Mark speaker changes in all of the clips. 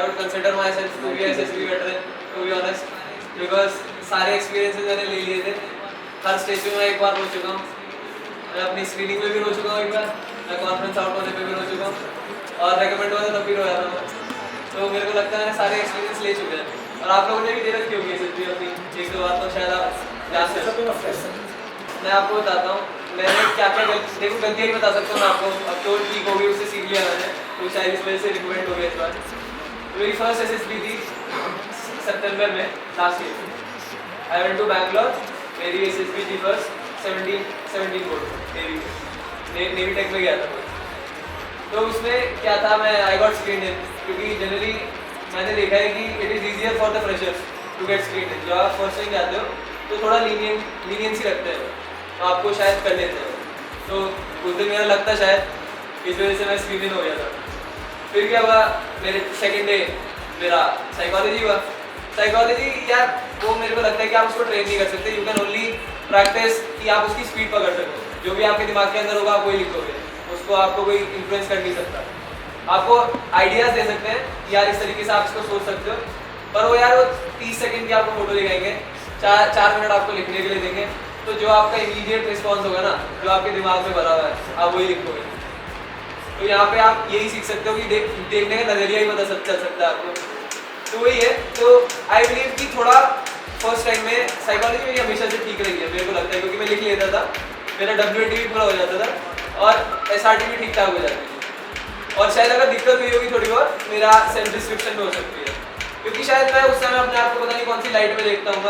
Speaker 1: I would consider myself to be SSB veteran, to be honest, because सारे experiences मैंने ले लिए थे। हर स्टेज पे मैं एक बार हो चुका हूँ, मैं अपनी स्क्रीनिंग में भी रो चुका हूँ एक बार, मैं कॉन्फ्रेंस आउट होने पे भी रो चुका हूँ, और रेकमेंड हुआ था तब भी रोया था मैं। तो मेरे को लगता है मैंने सारे एक्सपीरियंस ले चुके हैं, और आप लोगों ने भी दे रखी होगी SSB अपनी एक दो बार, तो शायद आप जानते हो। मैं आपको बताता हूँ मैंने क्या क्या देखो गलतियाँ ही बता सकता हूँ मैं आपको, अब तो ठीक हो गई, उससे सीख लिया मैंने, तो शायद इस वजह से रिकमेंड हो गया इस बार। तो मेरी फर्स्ट SSB थी सितंबर में last year. I went to Bangalore, मेरी SSB थी फर्स्ट 17 बोर्ड नेवी टेक में गया था। तो उसमें क्या था, मैं आई गॉट स्क्रीन इन, क्योंकि जनरली मैंने देखा है कि it is easier for the freshers to get screen in. जब आप फर्स्ट टाइम जाते हो तो थोड़ा लीनियंसी रखते हैं, तो आपको शायद कर लेते हो। तो उस दिन मेरा लगता शायद इस वजह से मैं स्क्रीन इन हो गया था। फिर क्या हुआ, मेरे सेकेंड डे मेरा साइकोलॉजी हुआ। साइकोलॉजी यार वो मेरे को लगता है कि आप उसको ट्रेन नहीं कर सकते, यू कैन ओनली प्रैक्टिस कि आप उसकी स्पीड पकड़ सको। जो भी आपके दिमाग के अंदर होगा आप वही लिखोगे, उसको आपको कोई इन्फ्लुएंस कर नहीं सकता। आपको आइडियाज़ दे सकते हैं यार इस तरीके से आप इसको सोच सकते हो, पर वो यार वो 30 सेकंड की आपको फोटो दिखाएंगे, 4 मिनट आपको लिखने के लिए देंगे, तो जो आपका इमीडिएट रिस्पॉन्स होगा ना, जो आपके दिमाग में भरा हुआ है, आप वही लिखोगे। तो यहाँ पे आप यही सीख सकते हो कि देखने का नज़रिया ही पता चल सकता है आपको। तो वही है। तो आई बिलीव कि थोड़ा फर्स्ट टाइम में साइकोलॉजी मेरी हमेशा से ठीक रही है, मेरे को लगता है, क्योंकि मैं लिख लेता था, मेरा WAT भी पूरा हो जाता था और SRT भी ठीक ठाक हो जाती थी। और शायद अगर दिक्कत हुई होगी थोड़ी बहुत, मेरा सेल्फ डिस्क्रिप्शन में हो सकती है, क्योंकि शायद मैं उस समय अपने आप को पता नहीं कौन सी लाइट में देखता हूँ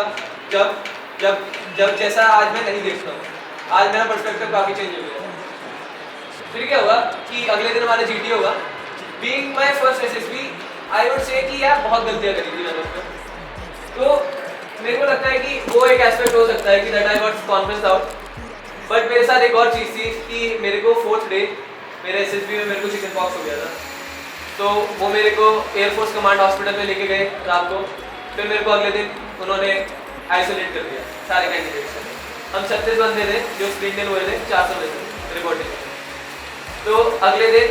Speaker 1: जब जब जब जैसा आज मैं नहीं देखता हूँ। आज मेरा पर्सपेक्टिव काफ़ी चेंज हो गया। फिर क्या हुआ कि अगले दिन हमारा GT होगा। Being my first SSB, I would say कि यार बहुत गलतियाँ करी थी मैंने उसमें, तो मेरे को लगता है कि वो एक एस्पेक्ट हो सकता है कि that I got confidence out. But मेरे साथ एक और चीज़ थी कि मेरे को 4th डे मेरे SSB में मेरे को चिकन पॉक्स हो गया था। तो वो मेरे को एयरफोर्स कमांड हॉस्पिटल में लेके गए रात को। फिर मेरे को अगले दिन उन्होंने आइसोलेट कर दिया सारे कैंडिडेट्स से। हम 36 बंदे थे जो स्क्रीन इन हुए थे, 400 में थे रिपोर्टिंग। तो अगले दिन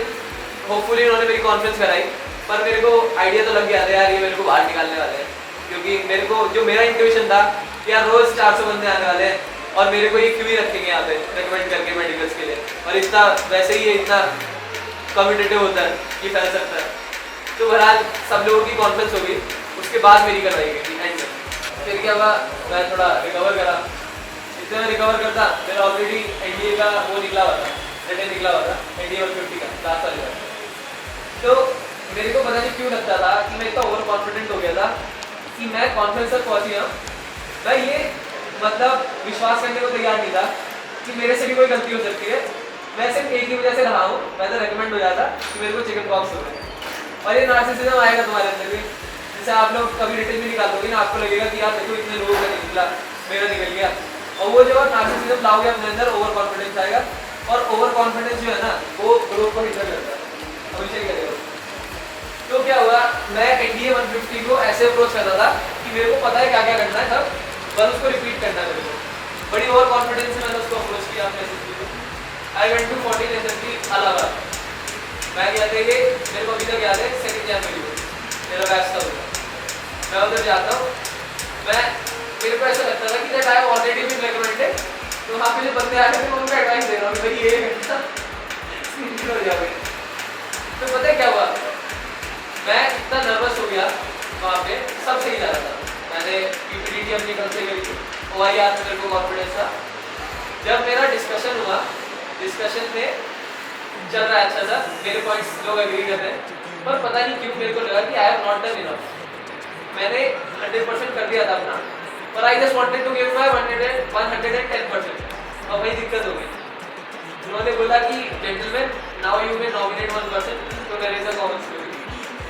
Speaker 1: होपफुली उन्होंने मेरी कॉन्फ्रेंस कराई, पर मेरे को आइडिया तो लग गया था यार ये मेरे को बाहर निकालने वाले हैं, क्योंकि मेरे को जो मेरा इंट्यूशन था कि यार रोज़ 400 बंदे आने वाले हैं और मेरे को ये क्यों ही रखेंगे यहाँ पे रिकमेंड करके मेडिकल्स के लिए, और इतना वैसे ही ये इतना कम्पिटिटिव होता है कि फैल सकता है। तो बहरहाल सब लोगों की कॉन्फ्रेंस होगी, उसके बाद मेरी करवाई गई थी एंड में। फिर क्या हुआ, मैं थोड़ा रिकवर करा। इतना मैं रिकवर करता, मेरा ऑलरेडी NDA का वो निकला हुआ था, रिटर्न निकला हुआ था NDA 150 का लास्ट वाले का। तो मेरे को पता नहीं क्यों लगता था कि मैं इतना ओवर कॉन्फिडेंट हो गया था कि मैं कॉन्फ्रेंस तक पहुँच गया। मैं ये मतलब विश्वास करने को तैयार नहीं था कि मेरे से भी कोई गलती हो सकती है। मैं सिर्फ एक ही वजह से रहा हूँ, मैं तो रिकमेंड हो जाता कि मेरे को चिकन पॉक्स हो गया। और ये नार्सिसिज्म आएगा तुम्हारे अंदर भी, जैसे आप लोग कभी रिटर्न भी निकालोगे ना, आपको लगेगा कि यार देखो इतने लोगों का नहीं निकला, मेरा निकल गया। और वो जो नार्सिसिज्म लाओगे अपने अंदर, ओवर कॉन्फिडेंस आएगा, और ओवर कॉन्फिडेंस जो है ना वो ग्रोथ को हिंडर करता है, हमेशा ही करेगा। तो क्या हुआ, मैं NDA 150 को ऐसे अप्रोच करता था कि मेरे को पता है क्या क्या करना है, सब बस उसको रिपीट करना है मेरे को। बड़ी ओवर कॉन्फिडेंस से मैंने उसको अप्रोच किया अपने SSB को। I went to 14 SSB Allahabad. मैं गया था, ये मेरे को अभी तक याद है, 2 जनवरी को मेरा बैच था उधर। मैं उधर जाता हूँ, मेरे को ऐसा लगता था कि that I have already been recommended. तो वहाँ पे जो बंदे आ रहे थे उनको एडवाइस दे रहा हूँ भाई ये हो जाओगे। तो पता है क्या हुआ, मैं इतना नर्वस हो गया वहाँ पे, सब सही जा रहा था। मैंने PPT अपनी कल से करी थी, OIR में मेरे को कॉन्फिडेंस था। जब मेरा डिस्कशन हुआ, डिस्कशन में चल रहा है अच्छा सा, मेरे पॉइंट्स लोग एग्री कर रहे हैं, पर पता नहीं क्यों मेरे को लगा कि I have not done enough. मैंने 100% कर दिया था अपना, पर I just wanted to give my 110%। और वही दिक्कत हो गई। उन्होंने बोला कि gentleman now you may nominate 1%, तो there is a common story.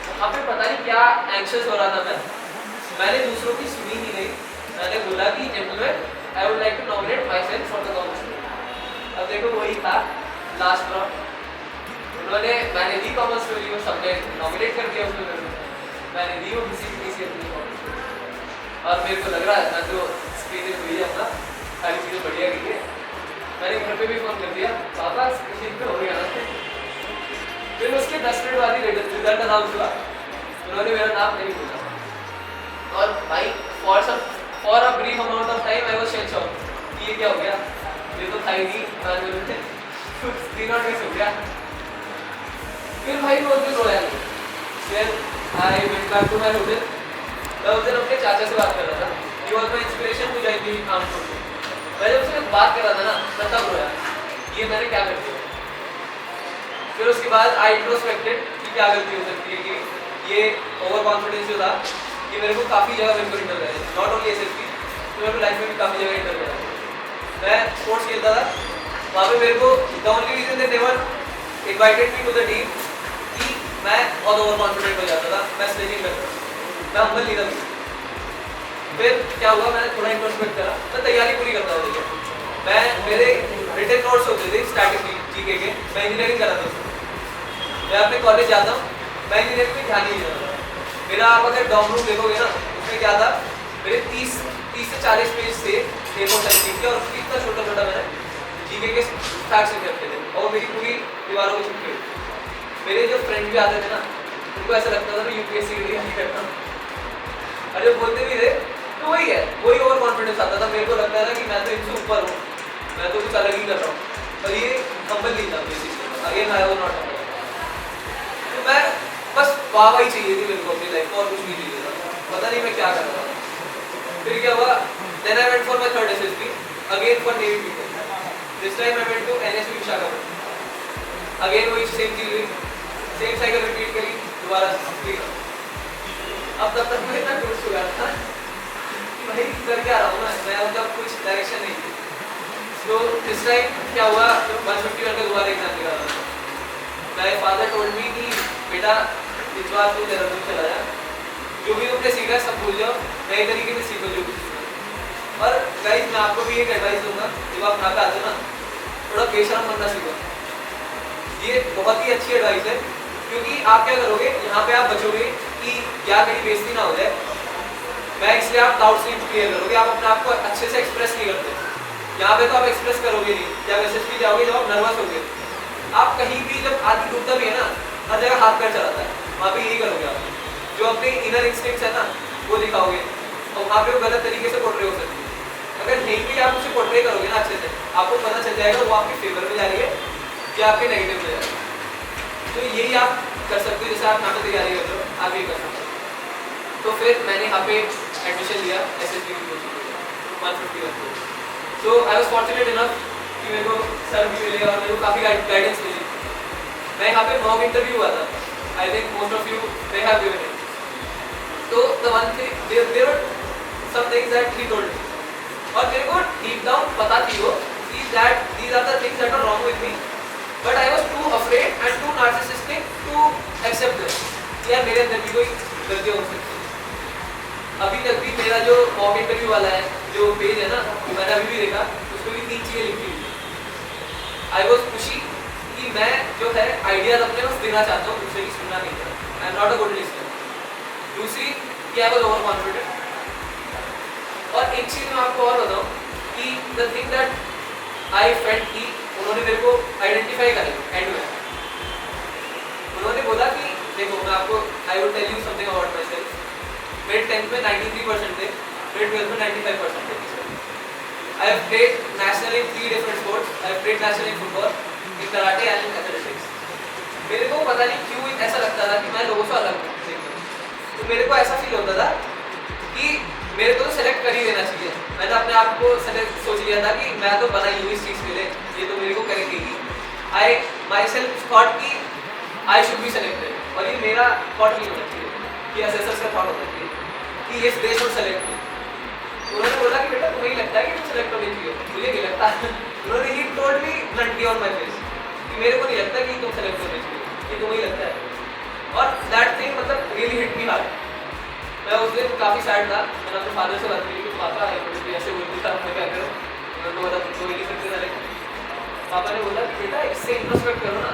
Speaker 1: वहाँ पे पता नहीं क्या एंग्शियस हो रहा था मैंने दूसरों की सुनी ही नहीं। मैंने बोला कि gentleman I would like to nominate myself for the common story. अब देखो वही था लास्ट राउंड, मैंने दी कॉमन स्टोरी को, सबने नॉमिनेट कर दिया उसमें, मैंने दी वो किसी अपनी कॉमन स्टोरी। और मेरे को लग रहा है ना जो स्क्रीन हुई है अपना, सारी चीज़ें बढ़िया गई है। मैंने घर पे भी फ़ोन कर दिया, पापा स्क्रीन पे हो गया ना। फिर उसके 10 मिनट बाद ही रिजल्ट अनाउंस हुआ, तो उन्होंने मेरा नाम नहीं बोला और भाई for a brief amount of time I was shell shock कि ये क्या हो गया, ये तो था ही नहीं मैनुअल में, स्क्रीन आउट कैसे हो गया। फिर भाई वो दिन रोया नहीं, फिर I went back to my hotel. मैं उस दिन अपने चाचा से बात कर रहा था, he was my inspiration to join the arm forces. मैं जब उससे बात कर रहा था ना मैं तब रोया, ये मैंने क्या कर दिया। फिर उसके बाद आई इंट्रोस्पेक्टेड कि क्या गलती हो सकती है कि ये ओवर कॉन्फिडेंस जो था ये मेरे को काफ़ी जगह मेरे को हिंडर करे, नॉट ओनली एसएसपी, तो मेरे को लाइफ में भी काफ़ी जगह हिंडर करा। मैं स्पोर्ट्स खेलता था, वहाँ पे मेरे को the only reason they never invited me to the team कि मैं बहुत ओवर कॉन्फिडेंट हो जाता था, मैं स्लेजिंग करता था, मैं हम्बल नहीं था। फिर क्या हुआ, मैंने थोड़ा इंट्रोस्पेक्ट करा, मैं तैयारी पूरी करता था। देखिए मैं मेरे रिटन नोट्स होते थे स्टैटिक जीके के, मैं इंजीनियरिंग करा था, मैं अपने कॉलेज जाता हूँ, मैं इंजीनियरिंग में ध्यान नहीं देता था मेरा। आप अगर डॉम रूम देखोगे ना उसमें क्या था, मेरे 30 से 40 पेज थे A4 साइज के और उसकी इतना छोटा छोटा मैंने जीके के फैक्ट्स लिखे रखे थे और मेरी पूरी दीवारों को चिपके। मेरे जो फ्रेंड भी आते थे ना उनको ऐसा लगता था मैं यूपीएससी की तैयारी करता हूँ और जब बोलते भी थे तो वही है, वही ओवर कॉन्फिडेंस आता था। मेरे को लगता था कि मैं तो इनसे ऊपर हूँ, मैं तो कुछ अलग ही कर रहा हूँ और ये हम्बल नहीं था basically. Again I was not humble, तो मैं बस वाह ही चाहिए थी मेरे को अपनी लाइफ में और कुछ नहीं चाहिए था, पता नहीं मैं क्या कर रहा था। फिर क्या हुआ, then I went for my third SSB again for navy people, this time I went to NSV Visakhapatnam. Again वही सेम चीज हुई, सेम साइकिल रिपीट करी, दोबारा क्लियर। अब तब तक मैं इतना खुश हो गया था कि भाई कर क्या रहा हूँ मैं मतलब कुछ डायरेक्शन नहीं थी। तो दिस टाइम क्या हुआ, 151 का दोबारा एग्जाम दिया था। माय फादर टोल्ड मी कि बेटा इस बार तू देहरादून चला जा, जो भी तुमने सीखा सब भूल जाओ, नए तरीके से सीखो जो कुछ सीखो। और गाइस मैं आपको भी एक एडवाइस दूंगा, जब आप यहाँ पे आते हो ना थोड़ा बेशरम बनना सीखो। ये बहुत ही अच्छी एडवाइस है क्योंकि आप क्या करोगे यहाँ पे, आप बचोगे कि क्या कहीं बेइज्जती ना हो जाए। मैं इसलिए आप डाउट्स नहीं क्लियर करोगे, आप अपने आप को अच्छे से एक्सप्रेस नहीं करते। यहाँ पे तो आप एक्सप्रेस करोगे नहीं, जब एसएसपी जाओगे जब आप नर्वस होगे, आप कहीं भी जब आदमी डूबता भी है ना हर जगह हाथ पैर चलाता है, वहाँ पे यही करोगे आप, जो अपने इनर इंस्टिंक्ट्स है ना वो दिखाओगे और वहाँ पे वो गलत तरीके से पोर्ट्रे हो सकती है। अगर नहीं भी आप उसे पोर्ट्रे करोगे ना अच्छे से, आपको पता चल जाएगा वो आपके फेवर में जा रही है या आपके नेगेटिव में जा रही है। तो यही आप कर सकते हो, जैसे आप यहाँ पे तैयारी कर रहे हो आप ये कर सकते हो। तो फिर मैंने यहाँ पे एडमिशन लिया एसएसबी की कोचिंग 151 को। तो आई वाज फॉर्चुनेट इनफ कि मेरे को सर भी मिले और मेरे को काफ़ी गाइडेंस मिली। मैं यहाँ पे मॉक इंटरव्यू हुआ था, I think most of you they have given it. तो the one thing there were some things that he told me, और मेरे को डीप डाउन पता थी वो कि that these are the things that are wrong with me, but I was too afraid and too narcissistic to accept this. यार मेरे अंदर भी कोई गलती हो सकती है। अभी तक भी मेरा जो मॉक इंटरव्यू वाला है जो पेज है ना, मैंने अभी भी देखा, उसमें भी 3 चीज़ें लिखी हुई है। आई वॉज खुशी कि मैं जो है आइडियाज अपने बस देना चाहता हूँ, दूसरे की सुनना नहीं चाहता। I am not a good listener. दूसरी कि आई वॉज ओवर कॉन्फिडेंट। और एक चीज़ मैं आपको और बताऊँ कि the thing that I felt की उन्होंने मेरे को आइडेंटिफाई करें एंड में। उन्होंने बोला कि देखो मैं आपको I would tell you something about myself. मेरे 10th में 93% थे, मेरे 12th में 95% थे। I have played national in 3 different sports. I have played national in football, in karate and in athletics. मेरे को पता नहीं क्यों ऐसा लगता था कि मैं लोगों से अलग हूँ। तो मेरे को ऐसा फील होता था कि मेरे को तो सेलेक्ट कर ही देना चाहिए। मैंने अपने आप को सेलेक्ट सोच लिया था कि मैं तो बना ही हूँ इस चीज़ के लिए, ये तो मेरे को करेंगे ही। आई माई सेल्फ थॉट कि आई शुड बी सेलेक्टेड, और ये मेरा थॉट नहीं होना चाहिए कि असेसर्स का थॉट होना चाहिए कि ये दे शुड सेलेक्ट मी। उन्होंने बोला कि बेटा तुम्हें लगता है कि तुम सेलेक्ट होने चाहिए, मुझे नहीं लगता। उन्होंने ही told me bluntly on my face कि मेरे को नहीं लगता कि तुम सेलेक्ट होने चाहिए, ये तुम्हें ही लगता है। और दैट थिंग मतलब रियली हिट मी हार्ड। मैं उस दिन काफ़ी सैड था। मैंने अपने फादर से बात की कि पापा ऐसे बोलते था, मैं क्या करूँ। उन्होंने बोला तुम तो नहीं सकते सेलेक्ट। पापा ने बोला कि बेटा इससे इंट्रोस्पेक्ट करो ना।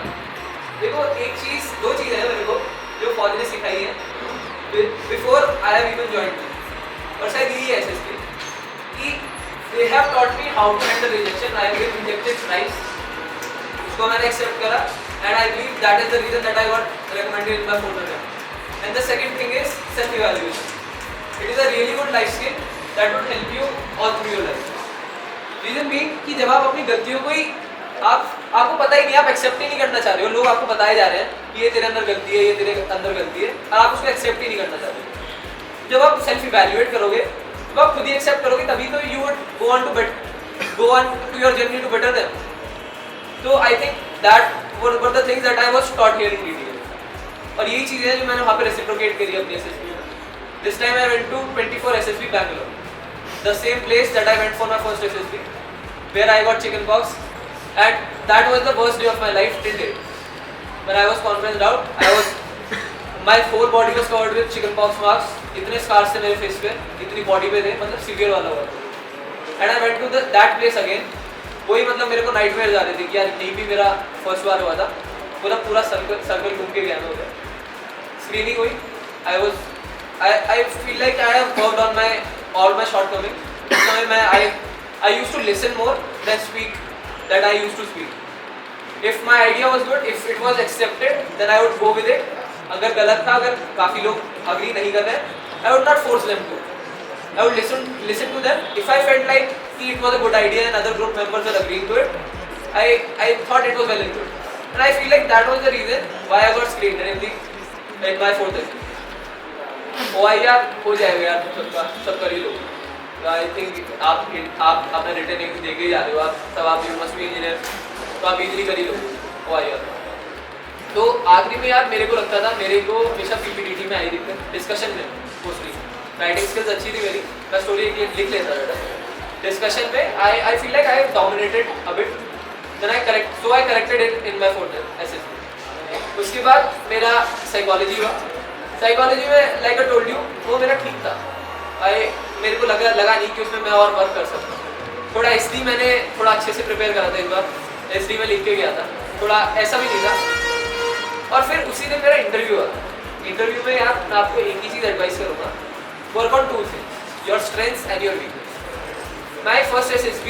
Speaker 1: देखो एक चीज़, 2 चीज़ें हैं मेरे को जो फौज ने सिखाई है before I have even joined, और शायद यही है एसएसबी कि they have taught me how to handle rejection. I been rejected thrice, उसको मैंने एक्सेप्ट करा, and I believe that is the reason that I got recommended in my folder. And the second thing is self-evaluation. It is a really good life skill that would help you all through your life. Reason being कि जब आप अपनी गलतियों को ही आपको पता ही नहीं, आप एक्सेप्ट ही नहीं करना चाह रहे हो, लोग आपको बताए जा रहे हैं कि ये तेरे अंदर गलती है, ये तेरे अंदर गलती है, और आप उसको एक्सेप्ट ही नहीं करना चाहते. जब आप सेल्फ इवैल्यूएट करोगे, जब आप खुद ही एक्सेप्ट करोगे, तभी तो you would go on to your journey to better them. So I think that were the things that I was taught here in DTL. और यही चीज़ें हैं जो मैंने वहाँ पे रेसिप्रोकेट करी अपनी SSB में. This time I went to 24 SSB Bangalore, the same place that I went for my first SSB, where I got chickenpox, and that was the worst day of my life till date. When I was conferenced out, my whole body was covered with chickenpox marks. इतने scars थे मेरे face पे, इतनी body पे थे, मतलब severe वाला हुआ. And I went to that place again. वही मतलब मेरे को नाइटमेयर आ रहे थे कि यार नहीं भी मेरा फर्स्ट बार हुआ था, पूरा सर्कल घूम के गया मैं उधर. स्क्रीनिंग हुई. I feel like I have worked on all my shortcomings. उस समय मैं I used to listen more than speak that I used to speak. If my idea was good, if it was accepted, then I would go with it. अगर गलत था, अगर काफ़ी लोग agree नहीं कर रहे, I would not force them to. I would listen to them. If I felt like it was a good idea and other group members were agreeing to it, I thought it was well and good. And I feel like that was the reason why I got screened in my fourth year. OIR हो जाएगा यार, सब कर ही लो. I think आप अपना return एक देके ही जा रहे हो, आप यू मस्ट बी इंजीनियर, तो आप इजीली कर ही लो OIR. तो आखिरी में यार मेरे को लगता था, मेरे को हमेशा PPDT में आई दिक्कत, डिस्कशन में मोस्टली. राइटिंग स्किल्स अच्छी थी मेरी, मैं स्टोरी लिख लेता था. डिस्कशन में I feel like I dominated a bit. Then I corrected in my fourth year SSB. उसके बाद मेरा साइकोलॉजी हुआ. साइकोलॉजी में लाइक आई टोल्ड यू, वो मेरा ठीक था. मेरे को लगा नहीं कि उसमें मैं और वर्क कर सकता हूँ. थोड़ा SD मैंने थोड़ा अच्छे से प्रिपेयर करा था इस बार. SD में लिख के गया था, थोड़ा ऐसा भी नहीं था. और फिर उसी दिन मेरा इंटरव्यू हुआ. इंटरव्यू में यार मैं आपको एक ही चीज़ एडवाइस करूँगा, work on 2 things, your strengths and your weakness. My first SSB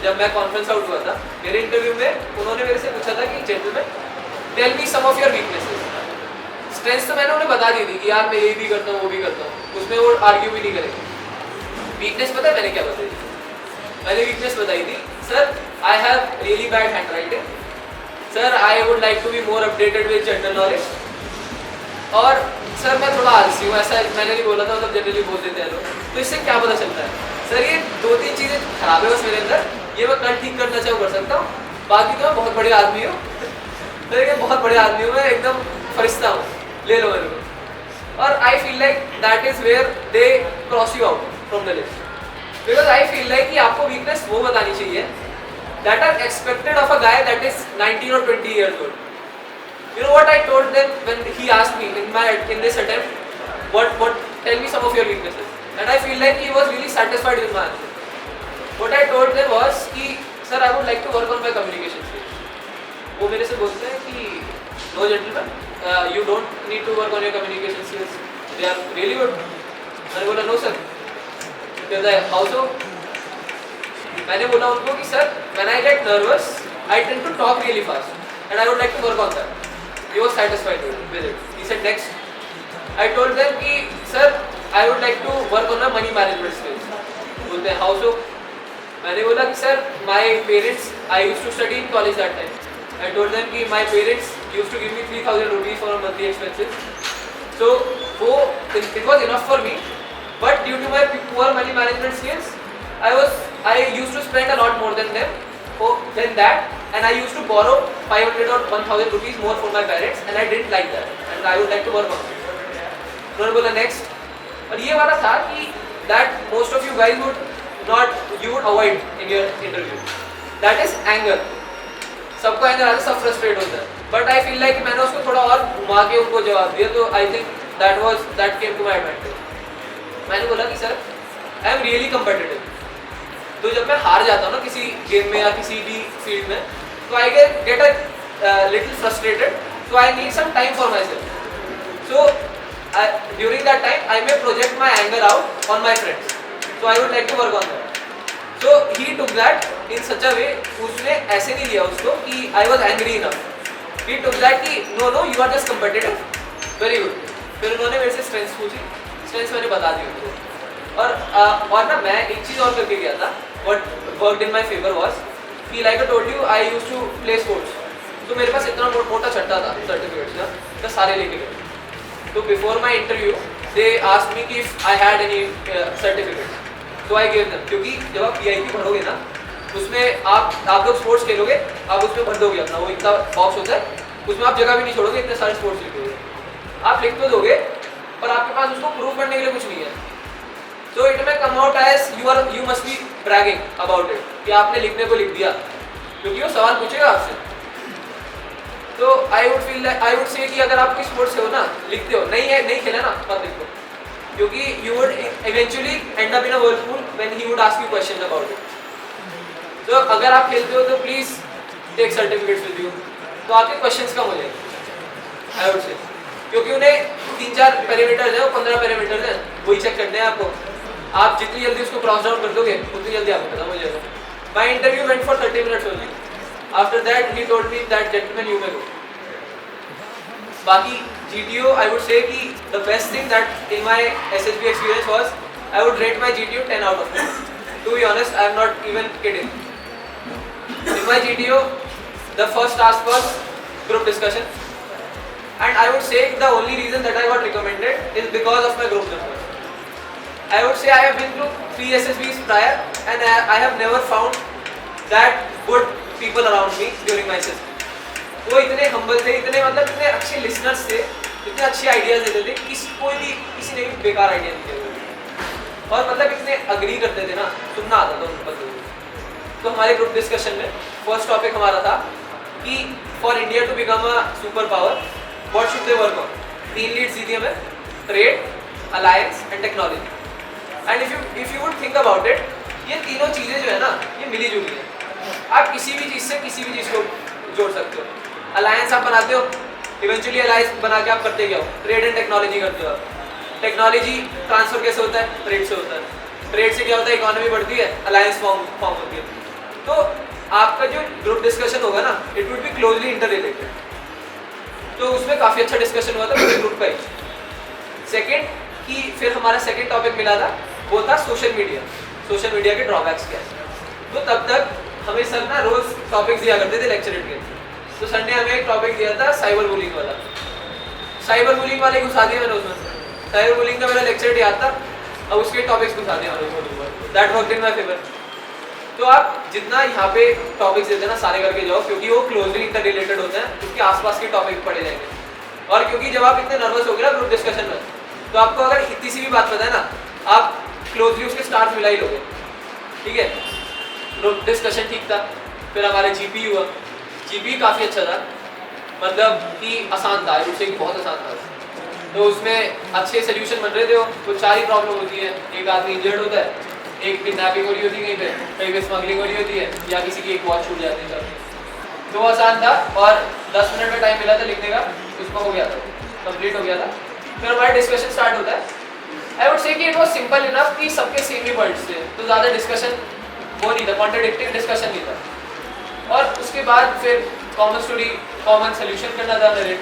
Speaker 1: जब मैं कॉन्फ्रेंस आउट हुआ था, मेरे इंटरव्यू में उन्होंने मेरे से पूछा था कि gentleman tell me some of your weaknesses. Strengths तो मैंने उन्हें बता दी थी कि यार मैं ये भी करता हूँ, वो भी करता हूँ, उसमें वो आर्ग्यू भी नहीं करेंगे. वीकनेस पता है मैंने क्या बताई थी? मैंने वीकनेस बताई थी, sir I have really bad handwriting, sir I would like to be more updated with general knowledge, और सर मैं थोड़ा आलसी हूँ. ऐसा मैंने नहीं बोला था, मतलब जनरली बोल देते हैं लोग. तो इससे क्या पता चलता है? सर ये 2-3 चीज़ें खराब है बस मेरे अंदर, ये मैं कल ठीक करना चाहूँ कर सकता हूँ, बाकी तो मैं बहुत बड़े आदमी हूँ. सर ये बहुत बड़े आदमी हूँ, मैं एकदम फरिश्ता हूँ, ले लो मेरे को. और I feel like that is where they cross you out from the list. Because I feel like कि आपको वीकनेस वो बतानी चाहिए that are expected of a guy that is 19 or 20 years old. You know what I told them when he asked me in this attempt, tell me some of your weaknesses, and I feel like he was really satisfied with my answer. What I told them was कि sir I would like to work on my communication skills. वो मेरे से बोलते हैं कि no gentleman, you don't need to work on your communication skills, they are really good. मैंने बोला no sir. कहता है how so? मैंने बोला उनको कि sir when I get nervous I tend to talk really fast and I would like to work on that. He was satisfied with it. He said next. I told them कि sir I would like to work on my money management skills. बोलते हैं how so? मैंने बोला कि sir my parents, I used to study in college that time. I told them कि my parents used to give me 3,000 rupees for monthly expenses. So it was enough for me. But due to my poor money management skills, I used to spend a lot more than that, and I used to borrow 500 or 1,000 rupees more for my parents, and I didn't like that, and I would like to work on it. उन्होंने बोला next. और ये वाला था कि that most of you guys would avoid in your interview. That is anger. सबको anger आता है, सब frustrate होता है. But I feel like मैंने उसको थोड़ा और घुमा के उनको जवाब दिया, तो I think that came to my advantage. मैंने बोला कि sir I am really competitive. तो जब मैं हार जाता हूँ ना किसी गेम में या किसी भी फील्ड में, तो I get a little frustrated, so I need some time for myself. So during that time I may project my anger out on my friends. So I would like to work on that. So he took that in such a way, उसने ऐसे नहीं लिया उसको कि I was angry enough. He took that कि no you are just competitive. Very good. फिर उन्होंने मेरे से स्ट्रेंथ्स पूछी, स्ट्रेंथ्स मैंने बता दी उनको। और ना मैं एक चीज़ और करके गया था, what worked in my favour was कि like I told you I used to play sports, तो मेरे पास इतना मोटा छट्टा था सर्टिफिकेट्स का, मैं सारे लेके गया। तो before my interview they asked me कि if I had any certificates, तो आई गिव देम, क्योंकि जब आप PIP भरोगे ना उसमें आप लोग स्पोर्ट्स खेलोगे, आप उसमें भर दोगे अपना, वो इतना बॉक्स होता है, उसमें आप जगह भी नहीं छोड़ोगे, इतने सारे स्पोर्ट्स लिखोगे, आप लिख तो दोगे पर आपके पास उसको प्रूव करने के लिए कुछ नहीं है। So it may come out as you must be bragging about it कि आपने लिखने को लिख दिया, क्योंकि वो सवाल पूछेगा आपसे। तो आई वुड से कि अगर आप कोई स्पोर्ट्स से हो ना, लिखते हो, नहीं खेला ना, मत लिखो, क्योंकि you would eventually end up in a whirlpool when he would ask you questions about it. तो अगर आप खेलते हो तो please take certificates with you, तो आपके क्वेश्चंस कम हो जाएंगे आई वुड से, क्योंकि उन्हें 3-4 पैरामीटर्स हैं, 15 पैरामीटर्स हैं, वही चेक करते हैं आपको। आप जितनी जल्दी उसको क्रॉस डाउन कर दोगे उतनी जल्दी आपको खत्म हो जाएगा। My interview went for 30 minutes only, after that he told me that gentleman you may go. बाकी GTO I would say कि the best thing that in my SSB experience was I would rate my GTO 10 out of 10. To be honest, I am not even kidding. In my GTO, the first task was group discussion, and I would say the only reason that I got recommended is because of my group members. I would say I have been through 3 SSBs prior, and I have never found that good people around me during my SSB. वो इतने humble थे, इतने मतलब इतने अच्छे listeners थे, इतने अच्छे आइडियाज़ देते थे, किसी ने भी बेकार आइडिया नहीं दिया, और मतलब इतने अग्री करते थे ना, सुनना आता था उनको पता। तो हमारे ग्रुप डिस्कशन में फर्स्ट टॉपिक हमारा था कि for India to become a super power what should they work on. 3 leads दी थी हमें, trade, alliance and technology. And if you would think about it, ये तीनों चीज़ें जो है ना, ये मिली जुली हैं। आप किसी भी चीज़ से किसी भी चीज़ को जोड़ सकते हो। अलायंस आप बनाते हो, इवेंचुअली अलायंस बना के आप करते क्या हो, ट्रेड एंड टेक्नोलॉजी करते हो आप। टेक्नोलॉजी ट्रांसफर कैसे होता है, ट्रेड से होता है। ट्रेड से क्या होता है, इकोनॉमी बढ़ती है, अलायंस फॉर्म होती है। तो आपका जो ग्रुप डिस्कशन होगा ना, it would be closely inter related. तो उसमें काफ़ी अच्छा डिस्कशन हुआ था पूरे ग्रुप का ही। सेकेंड कि फिर हमारा सेकेंड टॉपिक मिला था, वो था सोशल मीडिया के ड्रॉबैक्स क्या है। तो तब तक हमें सर ना रोज़ टॉपिक्स दिया करते थे लेक्चर के। तो सर ने हमें एक टॉपिक दिया था साइबर बुलिंग वाला। साइबर बुलिंग वाले घुसा दिया मैंने उसमें, साइबर बुलिंग का मेरा लेक्चर याद था, अब उसके टॉपिक्स घुसा दिया मैंने, that worked in my favour. तो आप जितना यहाँ पे टॉपिक्स देते हैं ना, सारे करके जाओ, क्योंकि वो क्लोजली इंटर रिलेटेड होते हैं, उसके आसपास के टॉपिक पढ़े जाएंगे। और क्योंकि जब आप इतने नर्वस हो गए ना ग्रुप डिस्कशन में, तो आपको अगर इतनी सी भी बात पता है ना, आप क्लोजली उसके स्टार्स मिला ही लोगे। ठीक है, ग्रुप डिस्कशन ठीक था। फिर हमारे GP हुआ, GP काफ़ी अच्छा था, मतलब कि आसान था, उससे बहुत आसान था। तो उसमें अच्छे सोल्यूशन बन रहे थे। वो 4 ही प्रॉब्लम होती है, एक आदमी इंजर्ड होता है, एक किडनैपिंग हो रही होती है कहीं पे स्मगलिंग हो रही होती है, या किसी की एक वॉच छूट जाती है। तो आसान था, और 10 मिनट में टाइम मिला था लिखने का, उसको हो गया था, कंप्लीट हो गया था। फिर हमारा डिस्कशन स्टार्ट होता है। आई वुड से कि इट वाज सिंपल इनफ कि सबके सेम ही पॉइंट्स थे, तो ज़्यादा डिस्कशन वो नहीं था, कॉन्ट्राडिक्टिंग डिस्कशन नहीं था। और उसके बाद फिर कॉमन स्टोरी, कॉमन सोल्यूशन करना था मेरे,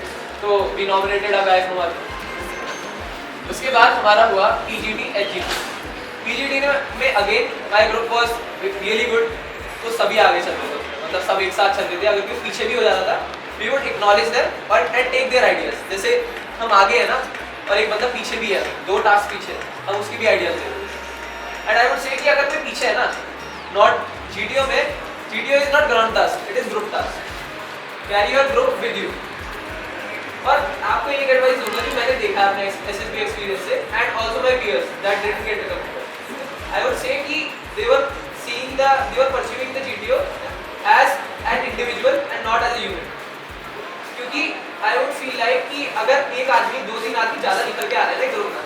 Speaker 1: तो we nominated a guy from our. उसके बाद हमारा हुआ PGD HGD। PGD में again my group was really good, तो सभी आगे चल रहे थे, मतलब सब एक साथ चल रहे थे। अगर कोई पीछे भी हो जाता था, वी वुड एक्नॉलेज देम और टेक देयर आइडियाज। जैसे हम आगे है ना, और एक बंदा पीछे भी है, 2 टास्क पीछे, हम उसकी भी आइडियाज देते। एंड आई वुड से कि अगर कोई पीछे है ना, नॉट GTO में, GTO is not ground task, it is group task. Carry your group with you. और आपको एक एडवाइस दूंगा जो मैंने देखा अपने SSB एक्सपीरियंस से, and also my peers that didn't get recommended. I would say कि they were pursuing the GTO as an individual and not as a unit. क्योंकि I would feel like कि अगर एक आदमी 2-3 आदमी ज़्यादा निकल के आ रहे हैं ना ग्रुप में,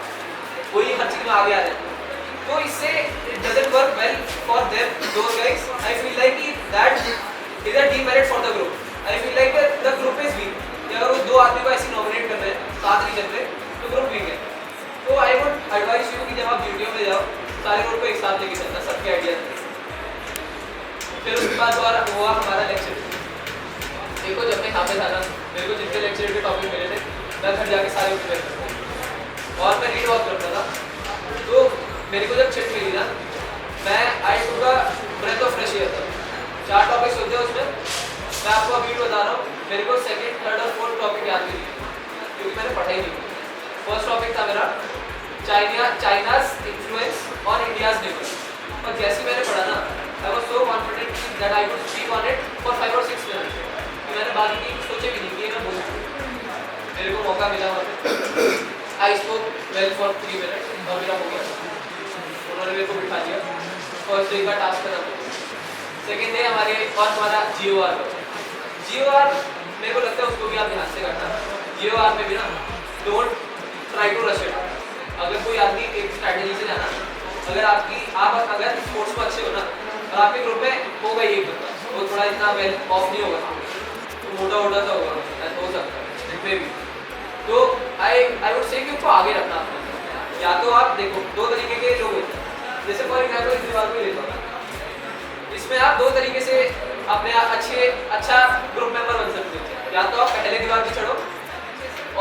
Speaker 1: वही हर चीज़ में आगे आ रहे हैं, तो इससे it doesn't work well for them, those guys. I feel like that is a demerit for the group. I feel like the group is weak. अगर वो 2 आदमी को ऐसे नॉमिनेट कर रहे हैं, साथ नहीं चल रहे, तो ग्रुप वीक है। तो आई वुड एडवाइस यू कि जब आप GTO में जाओ, सारे ग्रुप को एक साथ लेके चलना, सबके आइडियाज। फिर उसके बाद हुआ हमारा लेक्चर। देखो जब मैं यहाँ पे था ना, मेरे को जितने लेक्चर के टॉपिक मिले थे, मैं घर जाके सारे प्रिपेयर करता हूँ। और मैं रीड बहुत करता था। तो मेरे को जब चिट मिली ना, मैं आई टू का ब्रेथ ऑफ फ्रेश एयर था। 4 टॉपिक्स होते हैं उसमें, मैं आपको अभी बता रहा हूँ, मेरे को सेकंड, थर्ड और फोर्थ टॉपिक याद भी नहीं क्योंकि मैंने पढ़ा ही नहीं। फर्स्ट टॉपिक था मेरा China's influence on India's neighbour, और जैसे मैंने पढ़ा ना, I was so confident that I could speak on it for 5 और 6 मिनट्स कि मैंने बाकी की सोचे भी नहीं कि मैं बोलूँ। मेरे को मौका मिला वहाँ पे, I spoke well for 3 minutes और मेरा हो गया। उन्होंने मेरे को बिठा दिया। फर्स्ट डे का टास्क खत्म हो गया। सेकेंड डे हमारा GOR मेरे को लगता है उसको भी आप ध्यान से करना। GOR में भी ना, don't try to rush it. अगर कोई आदमी एक स्ट्रैटेजी से जाना, आप अगर स्पोर्ट्स में अच्छे हो ना, और आपके ग्रुप में होगा एक बंदा वो थोड़ा इतना वेल ऑफ नहीं होगा, तो मोटा सा होगा, हो सकता है में भी, तो आई वुड से कि उसको आगे रखना अपना। या तो आप देखो, 2 तरीके के लोग होते हैं, जैसे फॉर एग्जाम्पल इस दीवार को लेता हूँ, इसमें आप 2 तरीके से अपने अच्छा ग्रुप मेंबर बन सकते हो। या तो आप पहले दीवार पे चढ़ो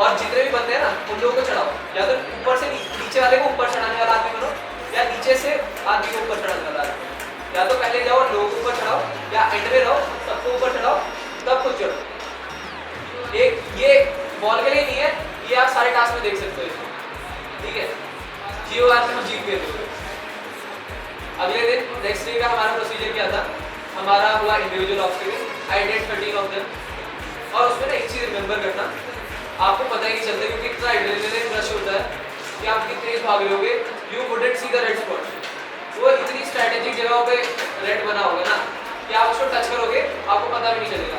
Speaker 1: और जितने भी बंदे हैं ना उन लोगों को चढ़ाओ, या तो ऊपर से नीचे वाले को ऊपर चढ़ाने वाला आदमी बनो, या नीचे से आदमी को ऊपर चढ़ाने वाला आदमी। या तो पहले जाओ लोगों को ऊपर चढ़ाओ, या एंड में रहो सबको ऊपर चढ़ाओ तब खुद चढ़ो। ये बॉल के लिए नहीं है, ये आप सारे टास्क में देख सकते हो, ठीक है। GOR में हम जीत गए थे। अगले दिन नेक्स्ट डे का हमारा प्रोसीजर क्या था, हमारा हुआ individual obstacle, I did 13 of them. और उसमें ना एक चीज़ रिमेंबर करना, आपको पता ही नहीं चलता क्योंकि इतना एड्रेनलिन रश होता है कि आप कितनी तेज भाग रहे होगे, you wouldn't see the red spot. वो इतनी स्ट्रैटेजिक जगहों पे रेड बना होगा ना कि आप उसको टच करोगे आपको पता भी नहीं चलेगा।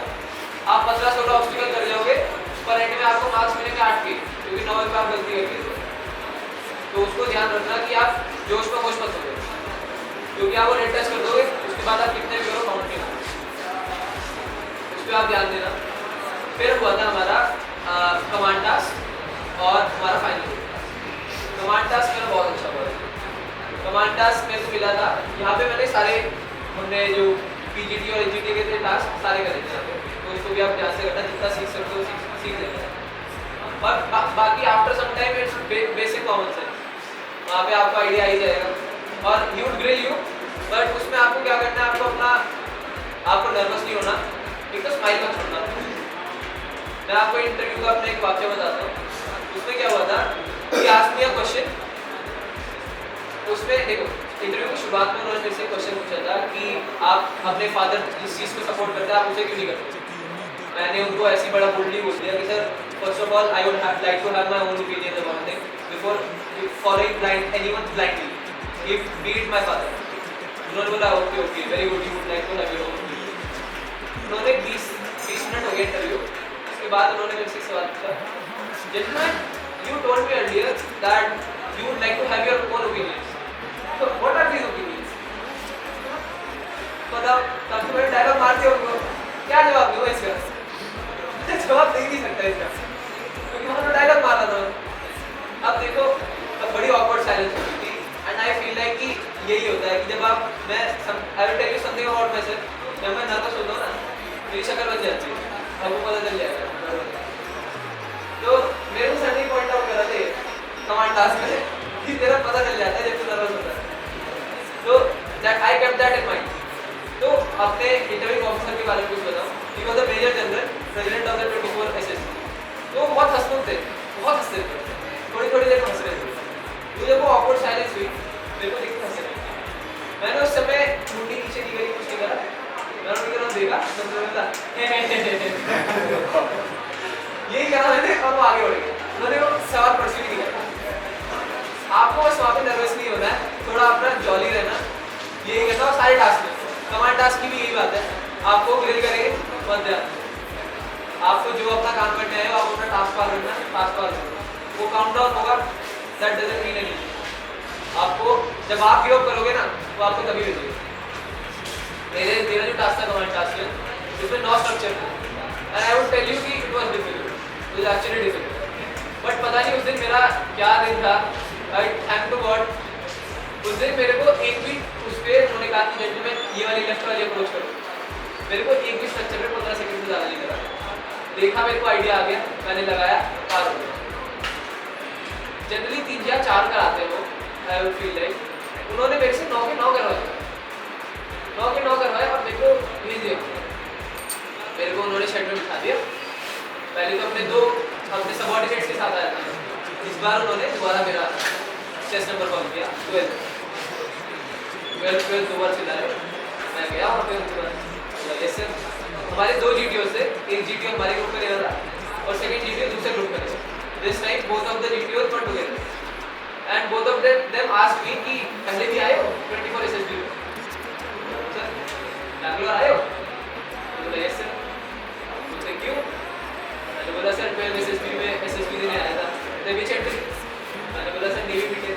Speaker 1: आप 15-16 ऑब्स्टिकल कर जाओगे, पर एंड में आपको मार्क्स मिलेंगे 8 के, क्योंकि 9 में आप गलती करके। तो उसको ध्यान रखना कि आप जोश में होश मत हो, क्योंकि आप वो रेड टच कर दोगे, उसके बाद आप कितने भी करो काउंट नहीं होगा। उस पर आप ध्यान देना। फिर हुआ था हमारा कमांड टास्क और हमारा फाइनल। कमांड टास्क मेरा बहुत अच्छा हुआ। कमांड टास्क मेरे को मिला था, यहाँ पे मैंने सारे हमने जो PGT और AGT के थे टास्क सारे करे थे यहाँ पे, तो उसको भी आप ध्यान से करना, जितना सीख सकते हो सीख लेना। और बाकी after some time it's basic common sense, वहाँ पे आपको आइडिया ही जाएगा। और he would grill you, but उसमें आपको क्या करना है, आपको नर्वस नहीं होना, एक तो स्माइल मत छोड़ना। मैं आपको इंटरव्यू का अपना एक वाक्य बताता हूँ। उसमें क्या हुआ था कि आस्क मी अ क्वेश्चन, उसमें देखो इंटरव्यू की शुरुआत में उन्होंने मेरे से क्वेश्चन पूछा था कि आप अपने फादर जिस चीज़ को सपोर्ट करते हैं आप उसे क्यों नहीं करते। मैंने उनको ऐसी बड़ा बोल्डली बोल दिया कि sir first of all I would like to have my own opinion about thing before following blind anyone blindly, if be it my father. उन्होंने बोला okay okay very good, you would like to have your own opinion. उन्होंने 20 minute हो गए interview, उसके बाद उन्होंने मेरे से सवाल पूछा, gentleman you told me earlier that you would like to have your own opinions, so what are these opinions? बताओ, तब तो मैं डायलॉग मार दिया उनको, क्या जवाब दूँ इसका? जवाब दे नहीं सकता इसका, क्योंकि उन्होंने डायलॉग मारा था। अब देखो, अब बड़ी awkward silence हो गई थी, and I feel like कि यही होता है कि जब I will tell you something about myself, जब मैं नर्वस होता हूँ ना, मेरी शक्ल बन जाती है, आपको पता चल जाएगा। तो मेरे को सर ने पॉइंट आउट करा थे कमांड टास्क में कि तेरा पता चल जाता है जब तू नर्वस होता है। तो that I kept that in mind. तो अपने इंटरव्यू ऑफिसर के बारे में कुछ बताऊं, he was the major general president of the 24 SS। तो बहुत हंसमुख थे, बहुत हंसते थे, थोड़ी देर हंस रहे थे। तो जब वो ऑकवर्ड साइलेंस हुई, मेरे को देख के हंस रहे। मैंने उस समय मुंडी नीचे की गई, कुछ नहीं करा, मैंने उनकी तरफ देखा, तो बोला यही कहा मैंने, और वो आगे बढ़ गए। उन्होंने वो सवाल परस्यू नहीं किया। आपको बस वहाँ पे नर्वस नहीं होना है, थोड़ा अपना जॉली रहना, यही कहता हूँ सारे टास्क में। कमांड टास्क की भी यही बात है, आपको ग्रिल करेंगे मत ध्यान, आपको जो अपना काम करने आए हो आप अपना टास्क पार करना, टास्क पार करना, वो काउंट डाउन होगा, दैट डजंट मीन एनीथिंग। आपको जब आप गिव अप करोगे ना तो आपको तभी भेजेगा। मेरा जो टास्क था कमांड टास्क में, इसमें 9 स्ट्रक्चर थे, and I would tell you कि it was difficult, it was actually difficult, but पता नहीं उस दिन मेरा क्या दिन था। आई थैंक टू गॉड, उस दिन मेरे को एक भी उस पर उन्होंने कहा कि जेंटलमैन ये वाली लेफ्ट वाली अप्रोच करो, मेरे को एक भी स्ट्रक्चर में 15 सेकंड से ज़्यादा नहीं लगा। देखा, मेरे को आइडिया आ गया, मैंने लगाया, पार हो गया। जनरली 3 या 4 कराते हैं लोग, आई वुड फील लाइक। उन्होंने मेरे से 9 के 9 करवाए, 9 के 9 करवाए और मेरे को भेज दिया। मेरे को उन्होंने शेड में बिठा दिया। पहले तो अपने सबऑर्डिनेट्स के साथ आया था, इस बार उन्होंने दोबारा मेरा चेस्ट नंबर कॉल किया 12 2 बार चिल्ला रहे। मैं गया वहाँ पे उनके पास, यस सर हमारे 2 GTO से, एक GTO हमारे ग्रुप में ले रहा था और सेकंड GTO दूसरे ग्रुप में थे। This time both of the GTOs were together and both of them asked me कि पहले भी आए हो 24 SSB में, सर बैंगलोर आए हो? बोला यस सर। बोलते क्यों? मैंने बोला सर 12 SSB में SSB देने आया था, तो भी चेक करी। मैंने बोला सर नेवी बीटे,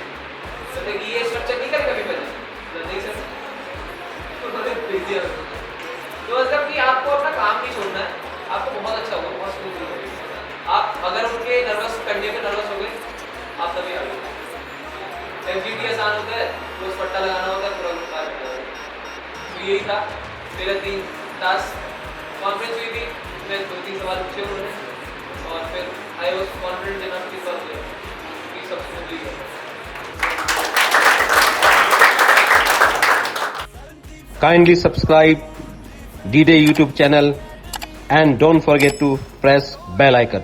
Speaker 1: बोलते कि ये स्ट्रक्चर नहीं करेगा कभी पहले? बोला नहीं सर। तो मैंने भेज दिया। तो मतलब कि आपको अपना काम नहीं छोड़ना है, आपको बहुत अच्छा होगा, बहुत स्मूथ होगा। आप अगर उनके नर्वस करने पे नर्वस हो गए, आप तभी आ गए। MGT आसान होता है, रोज पट्टा लगाना होता है, पूरा ग्रुप आ जाता है। तो यही था मेरा 3 टास्क। कॉन्फ्रेंस हुई थी, मैं 2-3 सवाल पूछे उन्होंने और फिर आई वॉज कॉन्फिडेंट इनफ कि सब स्मूथली गया।
Speaker 2: Kindly subscribe D-Day YouTube channel and don't forget to press bell icon.